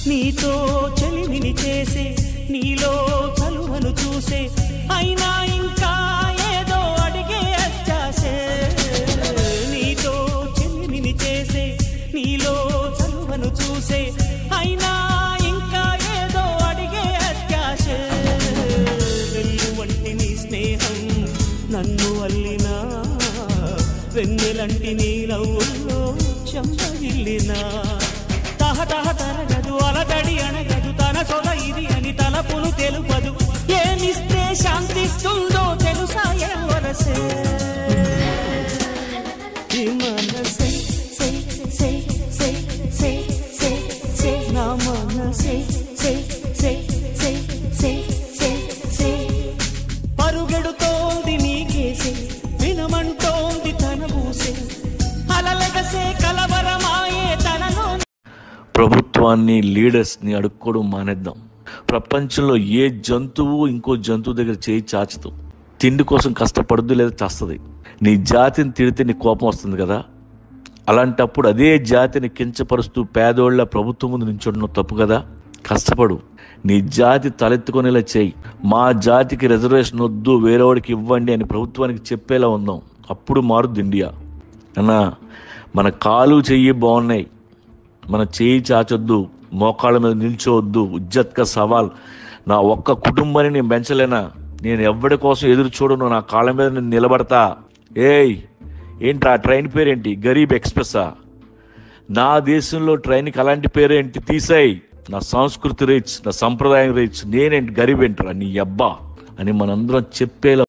నీతో చెలిమిని చేసే, నీలో చలువను చూసే, అయినా ఇంకా ఏదో అడిగే అత్యాసే. నీతో చెలిమిని చేసే, నీలో చలువను చూసే, అయినా ఇంకా ఏదో అడిగే అత్యాసే. వెళ్ళు వంటి నీ స్నేహం నన్ను అల్లినా, వెన్నెలంటి నీ నవ్వుల్లో చెంపగిల్లినా. తహతహ తరగదు అలదడి అనగదు, తన సొల ఇది అని తలపును తెలుపదు. ఏమిస్తే శాంతిస్తుందో తెలుసా ఎవరసే. మనసే సే సే సే సే సే సే, నా మనసే సే సే సే సే సే సే. పరుగెడుతోంది నీకేసే, వినమంటోంది తన ఊసే, అలలగసే కలవరమాయే తనలో. ప్రభుత్వాన్ని, లీడర్స్ని అడుక్కోవడం మానేద్దాం. ప్రపంచంలో ఏ జంతువు ఇంకో జంతువు దగ్గర చేయి చాచదు. తిండి కోసం కష్టపడద్దు, లేదా చేస్తుంది. నీ జాతిని తిడితే నీ కోపం వస్తుంది కదా, అలాంటప్పుడు అదే జాతిని కించపరుస్తూ పేదోళ్ళ ప్రభుత్వం ముందు నించుండడం తప్పు కదా. కష్టపడు, నీ జాతి తలెత్తుకునేలా చేయి. మా జాతికి రిజర్వేషన్ వద్దు, వేరేవాడికి ఇవ్వండి అని ప్రభుత్వానికి చెప్పేలా ఉందాం. అప్పుడు మారుద్ది ఇండియా. అన్నా, మన కాలు చెయ్యి బాగున్నాయి, మన చేయి చాచొద్దు, మోకాళ్ళ మీద నిల్చోవద్దు. ఇజ్జత్గా సవాల్. నా ఒక్క కుటుంబాన్ని నేను పెంచలేనా? నేను ఎవరి కోసం ఎదురు చూడను, నా కాళ్ళ మీద నేను నిలబడతా. ఏంటి ఆ ట్రైన్ పేరేంటి? గరీబ్ ఎక్స్ప్రెస్సా? నా దేశంలో ట్రైన్కి అలాంటి పేరేంటి? తీసాయి. నా సంస్కృతి రీచ్, నా సంప్రదాయం రీచ్. నేనేంటి గరీబ్ ఏంట్రా నీ అబ్బా అని మనందరం చెప్పేలా